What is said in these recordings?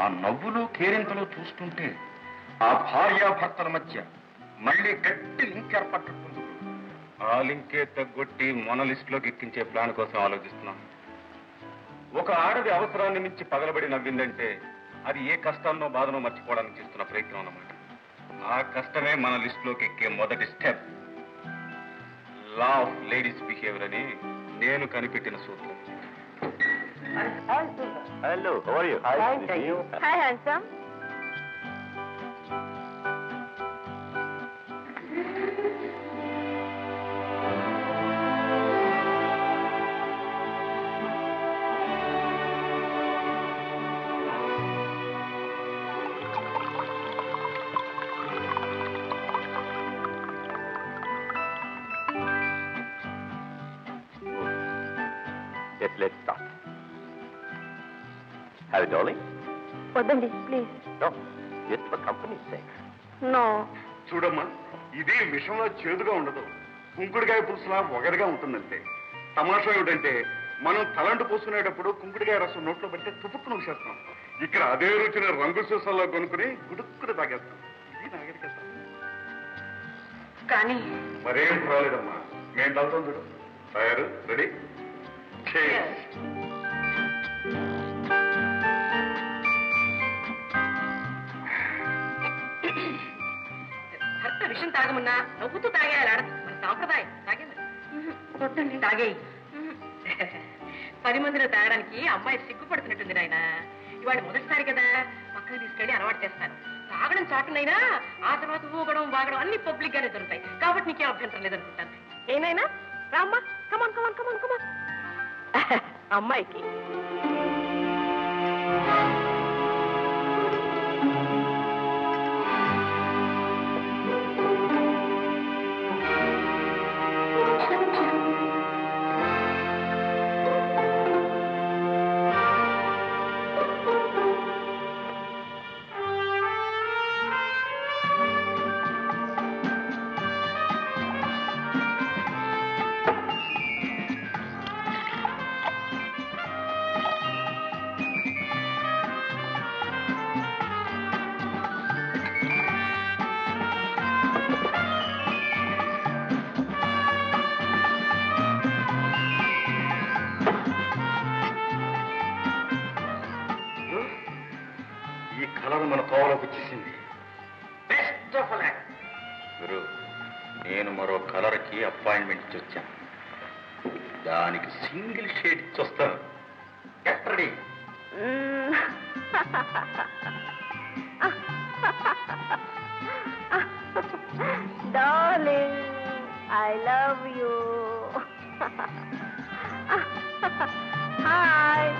ఆ నవ్వులు కేరింతలు చూస్తుంటే ఆ భార్యాభర్తల మధ్య మళ్ళీ గట్టి లింక్ ఏర్పడుతుంది. ఆ లింకే తగ్గొట్టి మన లిస్టులోకి ఎక్కించే ప్లాన్ కోసం ఆలోచిస్తున్నాను. ఒక ఆడది అవసరాన్ని మించి పగలబడి నవ్విందంటే అది ఏ కష్టాన్నో బాధనో మర్చిపోవడానికి చేస్తున్న ప్రయత్నం అన్నమాట. ఆ కష్టమే మన లిస్టులోకి ఎక్కే మొదటి step. Law of ladies behaviour అని నేను కనిపెట్టిన సూత్రం. Hello, how are you? Hi handsome. Yes, let's start. Have it, darling? వద్దండి please. No, just for company's sake. No. చూడమ్మా, ఇది విషంలో చేదుగా ఉండదు, కుంకుడికాయ పులుసులా ఒగరుగా ఉంటుందంటే. తమాషా ఏమిటంటే మనం తలంటు పోసుకునేటప్పుడు కుంకుడికాయ రసం నోట్లో పెడితే తుపుక్కును వచ్చేస్తాం. ఇక్కడ అదే రుచిన రంగు సీసాల్లో కొనుక్కుని గుడుక్కుని తాగేస్తాం. ఇది నాగరికత. కానీ మరేం పర్వాలేదమ్మా, మేము తాగుతాం. చూడు, తయారు, రెడీ? భర్త విషం తాగమన్నా నవ్వుతూ తాగేయాలి ఆడదు, మన సాంప్రదాయం. తాగే మరి తాగేయి. 10 మందిలో తాగడానికి అమ్మాయి సిగ్గుపడుతున్నట్టుంది నాయన. ఇవాళ మొదటిసారి కదా, పక్కన తీసుకెళ్ళి అలవాటు చేస్తాను. తాగడం చాటునైనా ఆ తర్వాత ఊగడం వాగడం అన్ని పబ్లిక్ గానే దొరుకుతాయి కాబట్టి నీకేం అభ్యంతరం లేదనుకుంటాను. ఏనైనా రామ్మా, కమాన్ కమాన్ కమాన్ కమాన్. అమ్మాయికి మన కోవలోకి వచ్చేసింది. గురు, నేను మరో కలర్కి అపాయింట్మెంట్ ఇచ్చి వచ్చాను. దానికి సింగిల్ షేడ్ ఇచ్చి వస్తాను. ఎక్కడి darling, I love you. Hi.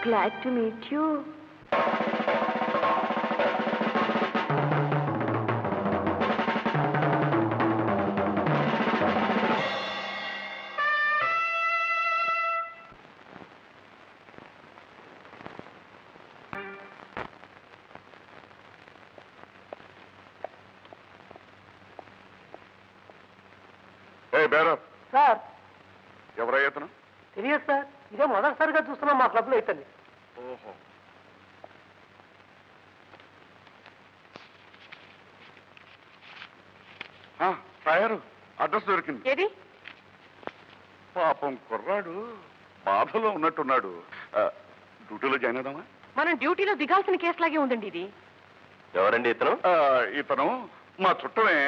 Glad to meet you. Sir, ఎవరయ్యతను? తెలియదు సార్, ఇదే మొదటిసారిగా చూస్తున్నాం మా క్లబ్లో అయితే. ఓహో, తయారు, అడ్రస్ దొరికింది. ఏది? పాపం కుర్రాడు బాధలో ఉన్నట్టున్నాడు. డ్యూటీలో జాయిన్ అవుదామా? మనం డ్యూటీలో దిగాల్సిన కేసులాగే ఉందండి ఇది. ఎవరండి ఇతను? ఇతను మా చుట్టమే,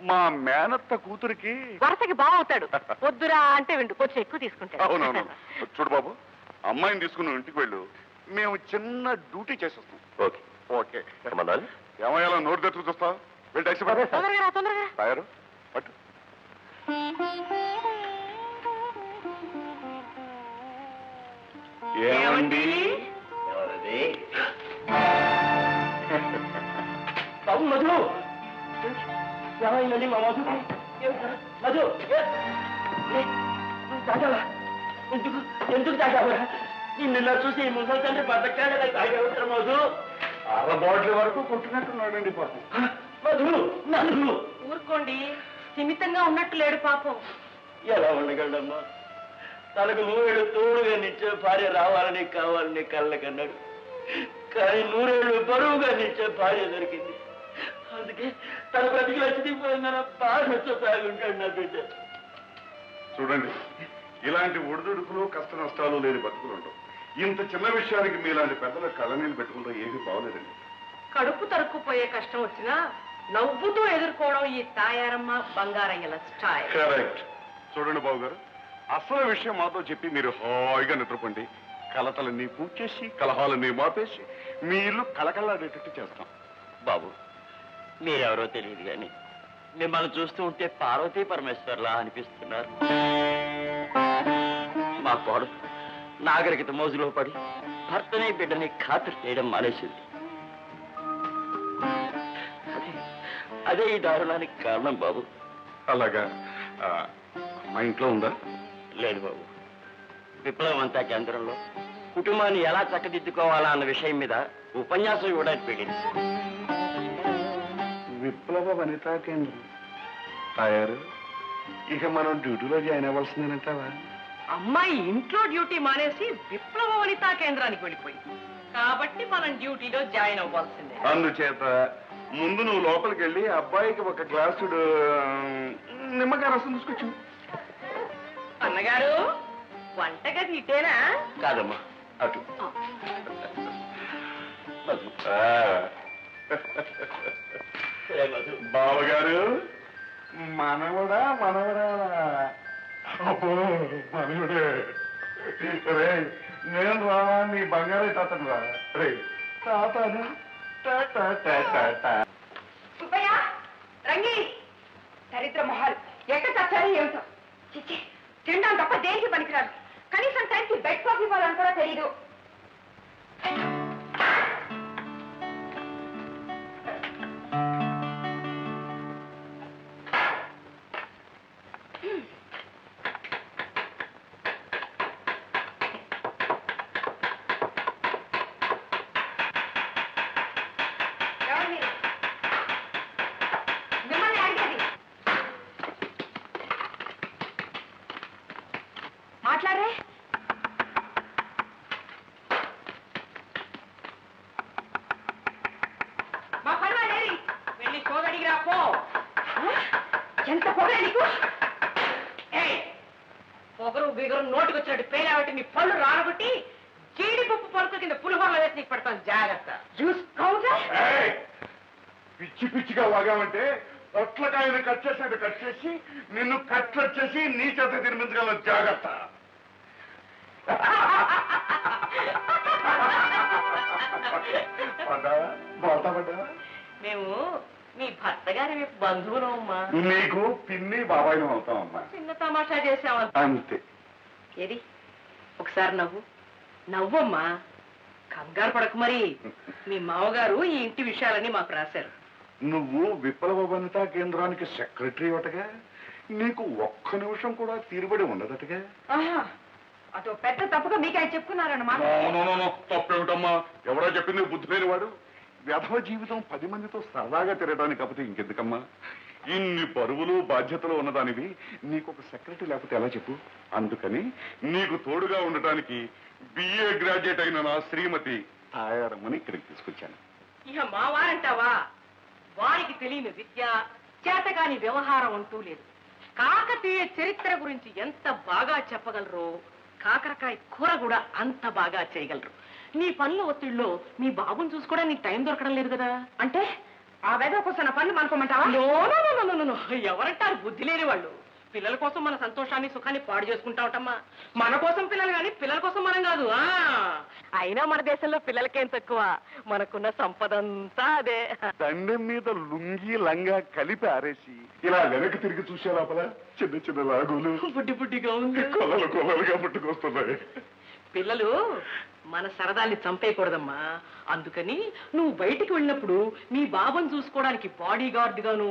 మా మేనత్త కూతురికి వరుసకి బాగుతాడు. వద్దురా అంటే వెండు కొంచెం ఎక్కువ తీసుకుంటాడు. అవునవును. చూడు బాబు, అమ్మాయిని తీసుకుని ఇంటికి వెళ్ళు, మేము చిన్న డ్యూటీ చేసేస్తాం. Okay okay. ఏమయ్యాలో నోరు తెచ్చుకు చూస్తావు? వెళ్ళి టాక్సీ పట్టు. తొందరగా రా, తొందరగా. తయారు పట్టు. ఏమండి? బాబు మధు, ఏమైందండి మా మధు? మధు తాగావా? ఎందుకు తాగావా? నిన్న చూసి ముసలి తండ్రి బతకాలని తాగేవుతారు మధు. అర బాటిల్ వరకు కొట్టినట్టున్నాడండి పాపం. ఊరుకోండి, స్థిమితంగా ఉన్నట్టు లేడు పాపం. ఎలా ఉండగలమ్మా? తనకు నూరేళ్ళు తోడుగా నిచ్చే భార్య రావాలని కావాలని కళ్ళకన్నాడు. కానీ నూరేళ్ళు బరువుగా నిచ్చే భార్య దొరికింది. అందుకే తన బ్రతికి వచ్చిపోయిందన్న బాధతో సాగుంటాడు నా బిడ్డ. చూడండి, ఇలాంటి ఒడిదుడుకులు కష్ట నష్టాలు లేని బతుకులు ఉండవు. ఇంత చిన్న విషయానికి మీలాంటి పెద్దల కళ్ళనీళ్ళు పెట్టుకుంటూ ఏమీ బాగోలేదండి. కడుపు తరుక్కుపోయే కష్టం వచ్చినా నవ్వుతూ ఎదుర్కోవడం ఈ తాయారమ్మ బంగారయ్యల స్టైల్. కరెక్ట్. చూడండి బాబు గారు, అసలు విషయం మాతో చెప్పి మీరు హాయిగా నిద్రపోండి. కలతలన్నీ పూడ్చేసి కలహాలన్నీ మాపేసి మీ ఇల్లు కళకళలాడేటట్టు చేస్తాం. బాబు, మీరెవరో తెలియదు కానీ మిమ్మల్ని చూస్తూ ఉంటే పార్వతీ పరమేశ్వర్లా అనిపిస్తున్నారు. మా కోడు నాగరికత మోజులో పడి భర్తని బిడ్డని ఖాతరు చేయడం మానేసింది. అదే ఈ దారుణానికి కారణం బాబు. అలాగా? మా ఇంట్లో ఉందా? లేదు బాబు. విప్లవంతా కేంద్రంలో కుటుంబాన్ని ఎలా చక్కదిద్దుకోవాలా అన్న విషయం మీద ఉపన్యాసం ఇవ్వడానికి వెళ్ళింది. విప్లవ వనితా కేంద్రం తయారు. ఇక మనం డ్యూటీలో జాయిన్ అవ్వాల్సిందేనంటావా? అమ్మాయి ఇంట్లో డ్యూటీ మానేసి విప్లవ వనితా కేంద్రానికి వెళ్ళిపోయింది కాబట్టి మనం డ్యూటీలో జాయిన్ అవ్వాల్సిందే. అందుచేత ముందు నువ్వు లోపలికి వెళ్ళి అబ్బాయికి ఒక గ్లాసుడు నిమ్మకాయ రసం తీసుకొచ్చు. అన్నగారు, వంటగది ఇటేనా? కాదమ్మా, అటు. బావగారు, మనవడా మనవడా? అబ్బో, మనవడే. రే, నేను రా, నీ బంగారే తాతను రా. రే తాతను. సుబ్బయ్య, రంగి, దరిద్ర మొహాలు ఎక్కడ చచ్చారు ఏమిటో. చిచ్చి, తినడం తప్ప దేనికి పనికిరాదు. కనీసం టైంకి బెడ్ కాఫీ ఇవ్వాలని కూడా తెలీదు. మిమ్మల్ని అడిగేది. మాట్లాడరే. మా పర్వాలేదు, వెళ్ళి సోదడికి రా పో. ఎంత పొగ నీకు? పొగరు బిగరు నోటికి వచ్చినట్టు పేరాబట్టి నీ పళ్ళు రానబట్టి జీడిపప్పు పరుకు కింద పులిహోరలో వేసి నీకు పెడతాను, జాగ్రత్త. జ్యూస్ కావుగా? పిచ్చి పిచ్చిగా వాగామంటే పొట్లకాయని కట్ చేసినట్టు కట్ చేసి నిన్ను కట్లొచ్చేసి నీ చేత తినిపించగలను. జాగ్రత్త. పడ్డా? మేము మీ భర్త గారి బంధువులు అమ్మా. నీకు పిన్ని బాబాయిని అవుతామమ్మా. చిన్న తమాషా చేసామంత. అంతే. ఏది ఒకసారి నవ్వు, నవ్వమ్మా. కంగారు పడకు. మరి మీ మామగారు ఈ ఇంటి విషయాలన్నీ మాకు రాశారు. నువ్వు విప్లవ వనితా కేంద్రానికి సెక్రటరీ అటగా, నీకు ఒక్క నిమిషం కూడా తీరుబడి ఉండదటగా. అదో పెద్ద తప్పుగా మీకు ఆయన చెప్పుకున్నారన్నమాట. తప్పేమిటమ్మా? ఎవరో చెప్పింది బుద్ధి లేని వాడు. వ్యధవ జీవితం 10 మందితో సరదాగా తిరగడానికి కాకపోతే ఇంకెందుకమ్మా? ఇన్ని బరువులు బాధ్యతలు ఉన్నదానివి నీకు ఒక సెక్రటరీ లేకపోతే ఎలా చెప్పు? అందుకని నీకు తోడుగా ఉండటానికి BA గ్రాడ్యుయేట్ అయిన నా శ్రీమతి తాయారమ్మని ఇక్కడికి తీసుకొచ్చాను. ఇక మా వారంటావా? వారికి తెలియని విద్య, చేతకాని వ్యవహారం అంటూ లేదు. కాకతీయ చరిత్ర గురించి ఎంత బాగా చెప్పగలరో కాకరకాయ కూర కూడా అంత బాగా చేయగలరు. నీ పనుల ఒత్తిడిలో మీ బాబుని చూసుకోవడానికి నీకు టైం దొరకడం లేదు కదా. అంటే ఆ వేద కోసం పనులు మనకోమంటావా? ఎవరంటారు బుద్ధి లేని వాళ్ళు? పిల్లల కోసం మన సంతోషాన్ని సుఖాన్ని పాడు చేసుకుంటా ఉంటామా? మన కోసం పిల్లలు కానీ పిల్లల కోసం మనం కాదు. అయినా మన దేశంలో పిల్లలకేం తక్కువ, మనకున్న సంపద అంతా అదే. దండెం మీద లుంగి లంగా కలిపి ఆరేసి ఇలా వెనక్కి తిరిగి చూసే లోపల చిన్న చిన్న లాగులు బుడ్డి బుడ్డిగా ఉంది. కొలలు కొలలుగా పుట్టుకొస్తున్నాయి. పిల్లలు మన సరదాల్ని చంపేయకూడదమ్మా. అందుకని నువ్వు బయటికి వెళ్ళినప్పుడు మీ బాబుని చూసుకోవడానికి బాడీ గార్డ్ గాను,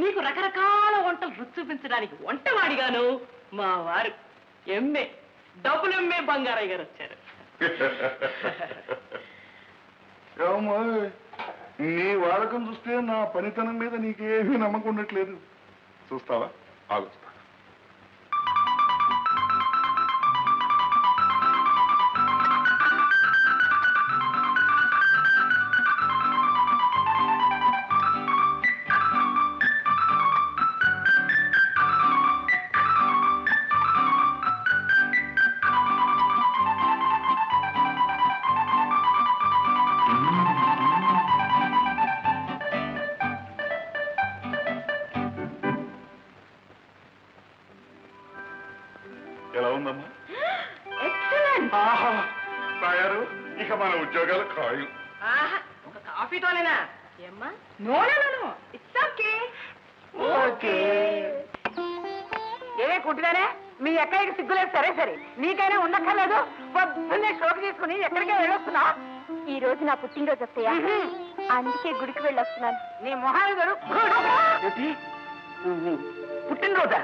నీకు రకరకాల వంటలు రుచి చూపించడానికి వంటవాడిగాను మా వారు MA MA బంగారయ్య గారు వచ్చారు. నీ వాడకం చూస్తే నా పనితనం మీద నీకేమీ నమ్మకం ఉండట్లేదు. చూస్తావా? ఆలోచిస్తా. ఎలా ఉందమ్మా? తయారు. ఇక మన ఉద్యోగాలు ఖాయం. ఒక కాఫీతోనేనా ఏమ్మా? No it's okay. ఏమే కుంటున్నానే? మీ ఎక్కడికి సిగ్గులేదు. సరే సరే, నీకైనా ఉండక్కర్లేదు. పొద్దున్నే షోకి తీసుకుని ఎక్కడికే వెళ్ళొస్తున్నా? ఈ రోజు నా పుట్టినరోజు వస్తాయా, అందుకే గుడికి వెళ్ళొస్తున్నాను. నీ మొహాలు గారు పుట్టినరోజా?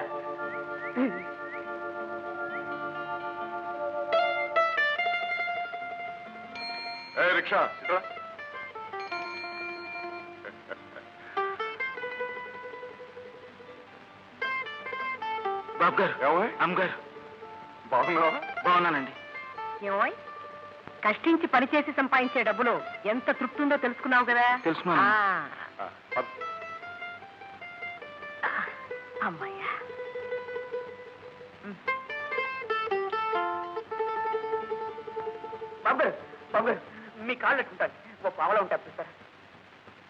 రిక్షా బాబు గారు, అమ్మగారు, బాగున్నావా? బాగున్నానండి. ఏమోయ్, కష్టించి పనిచేసి సంపాదించే డబ్బులు ఎంత తృప్తి ఉందో తెలుసుకున్నావు కదా? తెలుసుకున్నాను. అమ్మాయ్యా. బాబు మీ కాళ్ళు పెట్టుకుంటాను. ఓ పావలా ఉంటా సార్.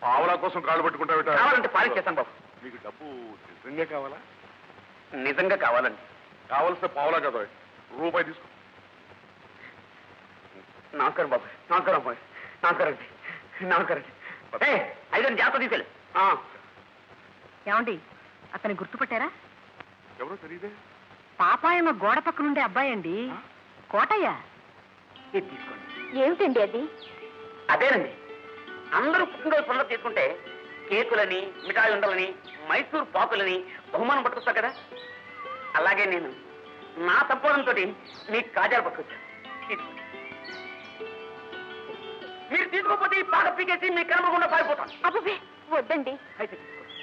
పావలా కోసం కాళ్ళు పట్టుకుంటావు? కావాలంటే పాలిచ్చేస్తాను బాబు. మీకు డబ్బు నిజంగా కావాలా? నిజంగా కావాలండి. కావలసిన పావలా కదా, రూపాయి తీసుకో. నమస్కారం బాబు. నమస్కారం అమ్మాయి. నమస్కారం అండి. నమస్కారం అండి. ఐదు జాగ్రత్త తీసుకెళ్ళి. ఏమండి, అతన్ని గుర్తుపట్టారా? ఎవరో తెలియదే. పాపాయమ్మ గోడ పక్కనుండే అబ్బాయి అండి, కోటయ్య. ఇది తీసుకోండి. ఏమిటండి అది? అదేనండి, అందరూ పుట్టినరోజు పనులు తీసుకుంటే కేకులని, మిఠాయి ఉండలని, మైసూర్ పాకులని బహుమానం పట్టుకొస్తా కదా, అలాగే నేను నా సంపాదనతో మీకు కాజాలు పట్టుకొచ్చాను. తీసుకోండి. మీరు తీసుకోకపోతే ఈ పాక పీకేసి మీ కనబడకుండా పారిపోతాను. అబ్బే వద్దండి. అయితే తీసుకోండి.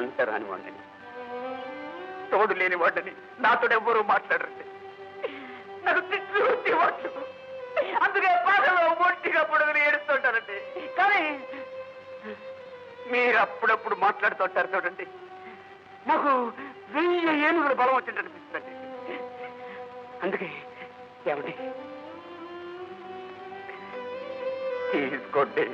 అంతరాని వాడిని, తోడు లేని వాడిని, నాతో ఎవ్వరూ మాట్లాడరండి. నాకు తిట్టి వాడు, అందుకే పాటలో ఒంటిగా పొడుగుని ఏడుస్తుంటారండి. కానీ మీరు అప్పుడప్పుడు మాట్లాడుతుంటారు చూడండి, నాకు 1000 ఏనుగుల బలం వచ్చింది అనిపిస్తుందండి. అందుకే ఏమండి, తీసుకోండి.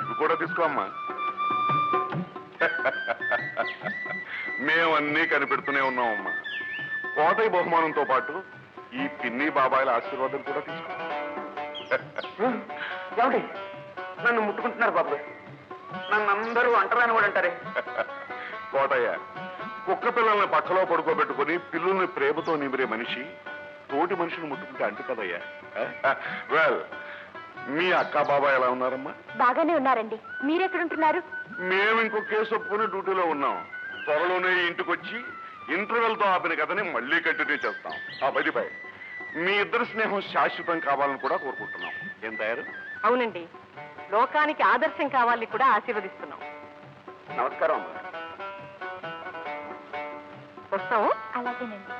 ఇవి కూడా తీసుకో అమ్మా. మేమన్నీ కనిపెడుతూనే ఉన్నామమ్మా. కోటయ్య బహుమానంతో పాటు ఈ పిన్ని బాబాయిల ఆశీర్వాదం కూడా తీసుకో. ఏమండి, నన్ను ముట్టుకుంటున్నారు బాబు గారు. నన్ను అందరూ అంటరాని వాడు అంటారే. కోటయ్య, కుక్క పిల్లల్ని పక్కలో పడుకోబెట్టుకుని పిల్లుల్ని ప్రేమతో నిమిరే మనిషి తోటి మనిషిని ముట్టుకుంటే అంటు కదయ్యా. వెల్, మీ అక్క బాబాయ్ ఎలా ఉన్నారమ్మా? బాగానే ఉన్నారండి. మీరెక్కడుంటున్నారు? మేము ఇంకో కేసు ఒప్పుకుని డ్యూటీలో ఉన్నాం. త్వరలోనే ఇంటికి వచ్చి ఇంటర్వెల్ తో ఆపిన కథని మళ్ళీ కంటిన్యూ చేస్తాం. ఆ బదిపై మీ ఇద్దరు స్నేహం శాశ్వతం కావాలని కూడా కోరుకుంటున్నాం. ఏం తయారు? అవునండి, లోకానికి ఆదర్శం కావాలని కూడా ఆశీర్వదిస్తున్నాం. నమస్కారం అమ్మా. వస్తాము. అలాగేనండి.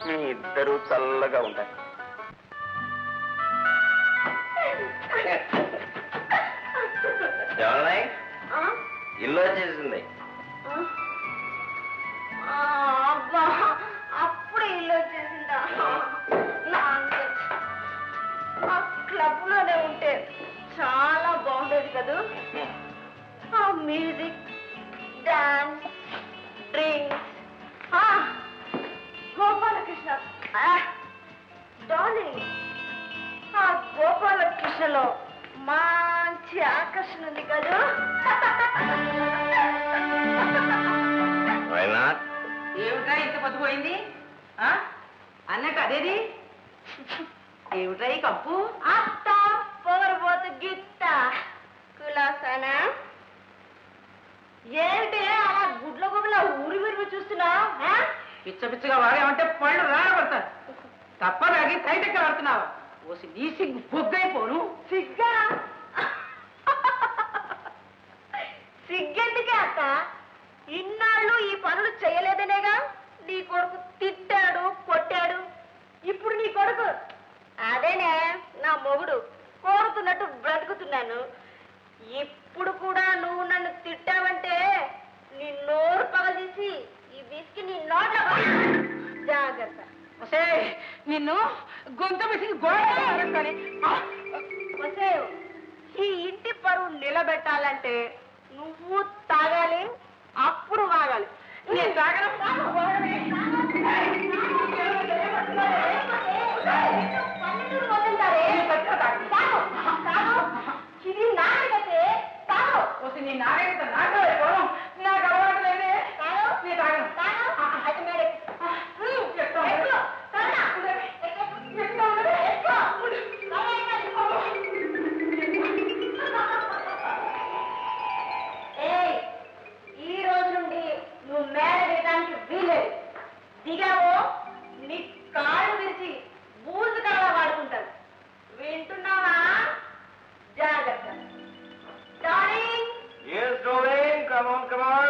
మీ ఇద్దరు చల్లగా ఉంటారు. ఇల్లు వచ్చేసింది. అబ్బా, అప్పుడే ఇల్లు వచ్చేసిందా? ఆ క్లబ్ లోనే ఉంటే చాలా బాగుండేది కదా. ఆ music, dance, drinks. Gopalakrishna darling, ఆ గోపాలకృష్ణలో మంచి ఆకర్షణ ఉంది కదా. ఏమిట్రా ఇంత పొద్దుపోయింది? అన్నట్టు అదేది ఏమిట్రా ఈ కప్పు? అత్త పొగరబోతు గిత్త కులాసానా? ఏమిటి అలా గుడ్ల గుబల ఊరి విరివి చూస్తూ కూర్చున్నావు? పిచ్చ పిచ్చగా వాడేమంటే పళ్ళు రాయబడతారు. తప్పదాగి తైటెక్క ఆడుతున్నావా? ఓసి నీ సిగ్గు బొగ్గైపోను. సిగ్గా? సిగ్గెందుకే అత్త? ఇన్నాళ్ళు ఈ పనులు చేయలేదనేగా నీ కొడుకు తిట్టాడు, కొట్టాడు. ఇప్పుడు నీ కొడుకు అదేనే నా మొగుడు కోరుతున్నట్టు బ్రతుకుతున్నాను. ఇప్పుడు కూడా నువ్వు నన్ను తిట్టావంటే నీ నోరు పగదీసి ఈ విసికి నీ నోట్ల జాగ్రత్త. ఒసే నిన్ను గొంత విసిగి గోడని వసే, ఈ ఇంటి పరువు నిలబెట్టాలంటే నువ్వు తాగాలి, అప్పుడు వాగాలి. నేను తాగను. ఇది నాగతే తాగు. ఓసి నీ నాగరికత నాకు అయిపోవడం నాకు అలవాటు లేదే. నేను తాగను. అయితే మేడే ఈ రోజు నుండి నువ్వు మేడ వేయడానికి వీలేదు. దిగావో నీ కాళ్ళు విరిచి బూజు కల్లా వాడుకుంటాను. వింటున్నావా? జాగ్రత్త. Darling, Yes, darling. Come on, come on.